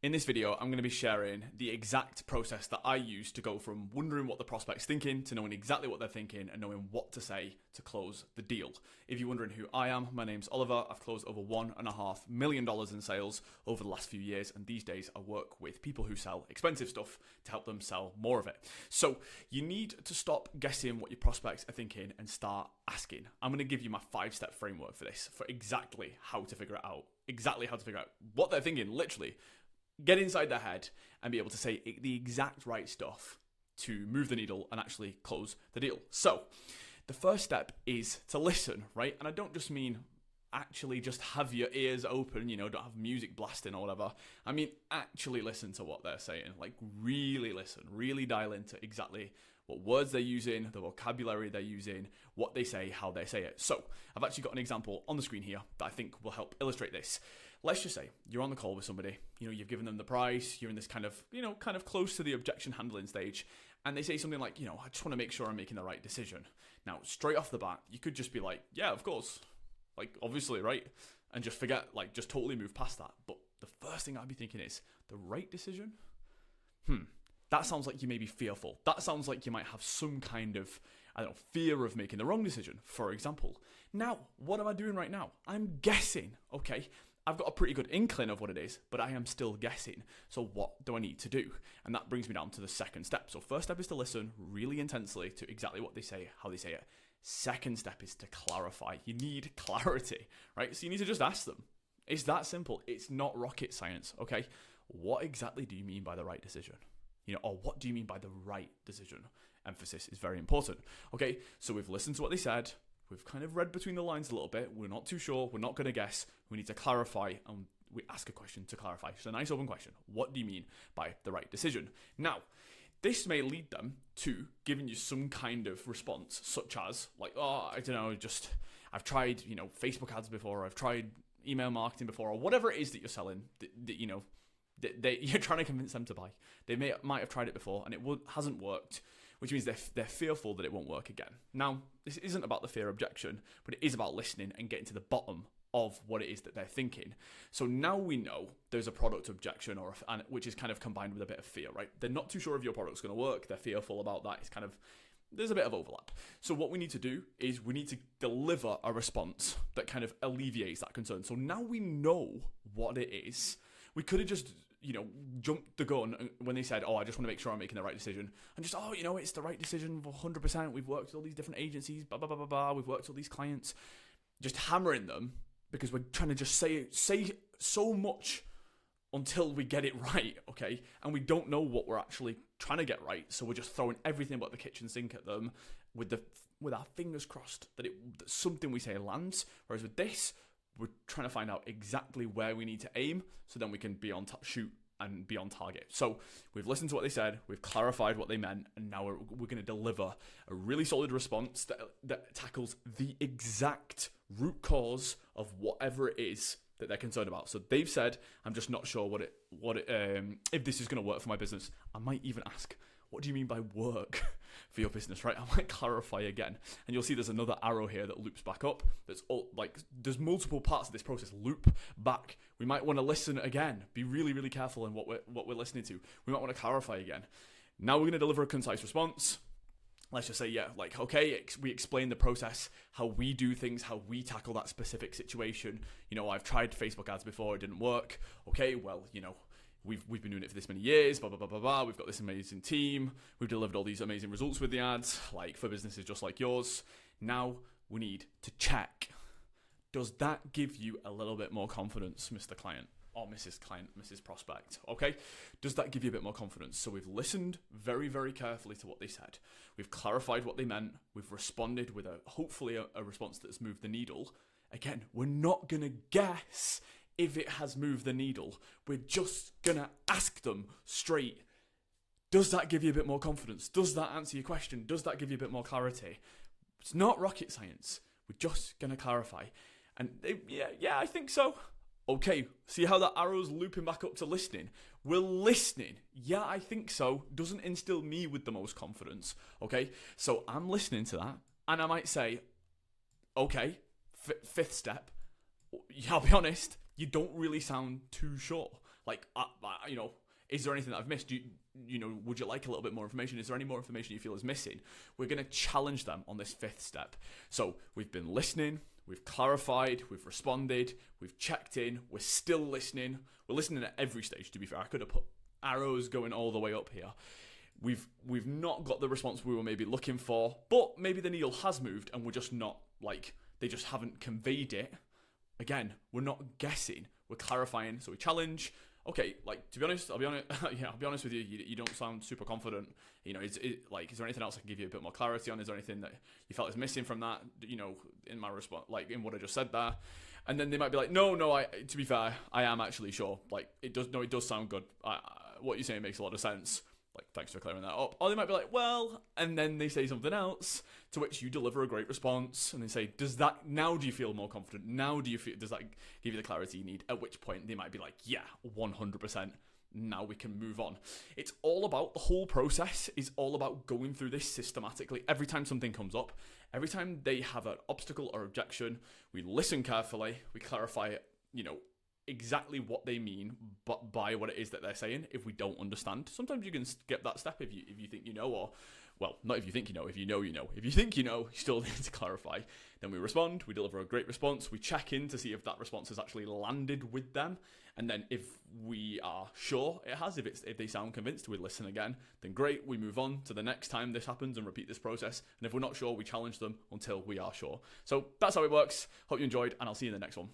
In this video, I'm going to be sharing the exact process that I use to go from wondering what the prospect's thinking to knowing exactly what they're thinking and knowing what to say to close the deal. If you're wondering who I am, my name's Oliver. I've closed over $1.5 million in sales over the last few years, and these days I work with people who sell expensive stuff to help them sell more of it. So you need to stop guessing what your prospects are thinking and start asking. I'm going to give you my 5-step framework for this, for exactly how to figure it out. Exactly how to figure out what they're thinking, literally. Get inside their head and be able to say the exact right stuff to move the needle and actually close the deal. So the first step is to listen, right? And I don't just mean actually just have your ears open, don't have music blasting or whatever. I mean, actually listen to what they're saying. Like really listen, really dial into exactly what words they're using, the vocabulary they're using, what they say, how they say it. So I've actually got an example on the screen here that I think will help illustrate this. Let's just say you're on the call with somebody, you've given them the price, you're in this kind of close to the objection handling stage, and they say something like, I just want to make sure I'm making the right decision. Now, straight off the bat, you could just be like, yeah, of course, like obviously, right? And just forget, just totally move past that. But the first thing I'd be thinking is, the right decision? That sounds like you may be fearful. That sounds like you might have some kind of, fear of making the wrong decision, for example. Now, what am I doing right now? I'm guessing, okay? I've got a pretty good inkling of what it is, but I am still guessing. So what do I need to do? And that brings me down to the second step. So first step is to listen really intensely to exactly what they say, how they say it. Second step is to clarify. You need clarity, right? So you need to just ask them. It's that simple. It's not rocket science, okay? What exactly do you mean by the right decision? Or what do you mean by the right decision? Emphasis is very important. Okay, so we've listened to what they said. We've kind of read between the lines a little bit. We're not too sure. We're not going to guess. We need to clarify, and we ask a question to clarify. It's a nice open question. What do you mean by the right decision? Now, this may lead them to giving you some kind of response, such as, I've tried, Facebook ads before, or I've tried email marketing before, or whatever it is that you're selling, you're trying to convince them to buy. They might have tried it before, and it hasn't worked, which means they're fearful that it won't work again. Now, this isn't about the fear objection, but it is about listening and getting to the bottom of what it is that they're thinking. So now we know there's a product objection, which is kind of combined with a bit of fear, right? They're not too sure if your product's going to work. They're fearful about that. There's a bit of overlap. So what we need to do is we need to deliver a response that kind of alleviates that concern. So now we know what it is. We could have just jumped the gun when they said, I just want to make sure I'm making the right decision. And just, it's the right decision 100%. We've worked with all these different agencies, blah, blah, blah, blah, blah. We've worked with all these clients. Just hammering them because we're trying to just say so much until we get it right, okay? And we don't know what we're actually trying to get right. So we're just throwing everything but the kitchen sink at them with our fingers crossed that something we say lands. Whereas with this, we're trying to find out exactly where we need to aim so then we can be on shoot and be on target. So we've listened to what they said, we've clarified what they meant, and now we're going to deliver a really solid response that tackles the exact root cause of whatever it is that they're concerned about. So they've said, I'm just not sure if this is going to work for my business. I might even ask, what do you mean by work for your business, right? I might clarify again. And you'll see there's another arrow here that loops back up. There's multiple parts of this process loop back. We might want to listen again. Be really, really careful in what we're listening to. We might want to clarify again. Now we're going to deliver a concise response. Let's just say, we explain the process, how we do things, how we tackle that specific situation. I've tried Facebook ads before, it didn't work. Okay, well, We've been doing it for this many years, blah, blah, blah, blah, blah. We've got this amazing team. We've delivered all these amazing results with the ads, for businesses just like yours. Now we need to check. Does that give you a little bit more confidence, Mr. Client or Mrs. Client, Mrs. Prospect? Okay? Does that give you a bit more confidence? So we've listened very, very carefully to what they said. We've clarified what they meant. We've responded with hopefully a response that's moved the needle. Again, we're not going to guess if it has moved the needle. We're just going to ask them straight, does that give you a bit more confidence? Does that answer your question? Does that give you a bit more clarity? It's not rocket science. We're just going to clarify. And I think so. Okay, see how that arrow's looping back up to listening? We're listening. Yeah, I think so. Doesn't instill me with the most confidence. Okay, so I'm listening to that, and I might say, okay, fifth step, I'll be honest, you don't really sound too sure. is there anything that I've missed? Would you like a little bit more information? Is there any more information you feel is missing? We're going to challenge them on this fifth step. So we've been listening, we've clarified, we've responded, we've checked in, we're still listening. We're listening at every stage, to be fair. I could have put arrows going all the way up here. We've not got the response we were maybe looking for, but maybe the needle has moved and we're just not, they just haven't conveyed it. Again, we're not guessing, we're clarifying. So we challenge. Okay, to be honest, I'll be honest with you. You don't sound super confident. Is there anything else I can give you a bit more clarity on? Is there anything that you felt is missing from that? In my response, in what I just said there, and then they might be like, no. To be fair, I am actually sure. It does sound good. What you're saying makes a lot of sense. Thanks for clearing that up. Or they might be like, well, and then they say something else, to which you deliver a great response, and they say, do you feel more confident? Does that give you the clarity you need? At which point they might be like, yeah, 100%. Now we can move on. It's all about, the whole process is all about going through this systematically. Every time something comes up, every time they have an obstacle or objection, we listen carefully, we clarify it, exactly what they mean, but by what it is that they're saying. If we don't understand, sometimes you can skip that step if you think you know, or well, not if you think you know. If you know, you know. If you think you know, you still need to clarify. Then we respond. We deliver a great response. We check in to see if that response has actually landed with them, and then if we are sure it has, if they sound convinced, we listen again. Then great, we move on to the next time this happens and repeat this process. And if we're not sure, we challenge them until we are sure. So that's how it works. Hope you enjoyed, and I'll see you in the next one.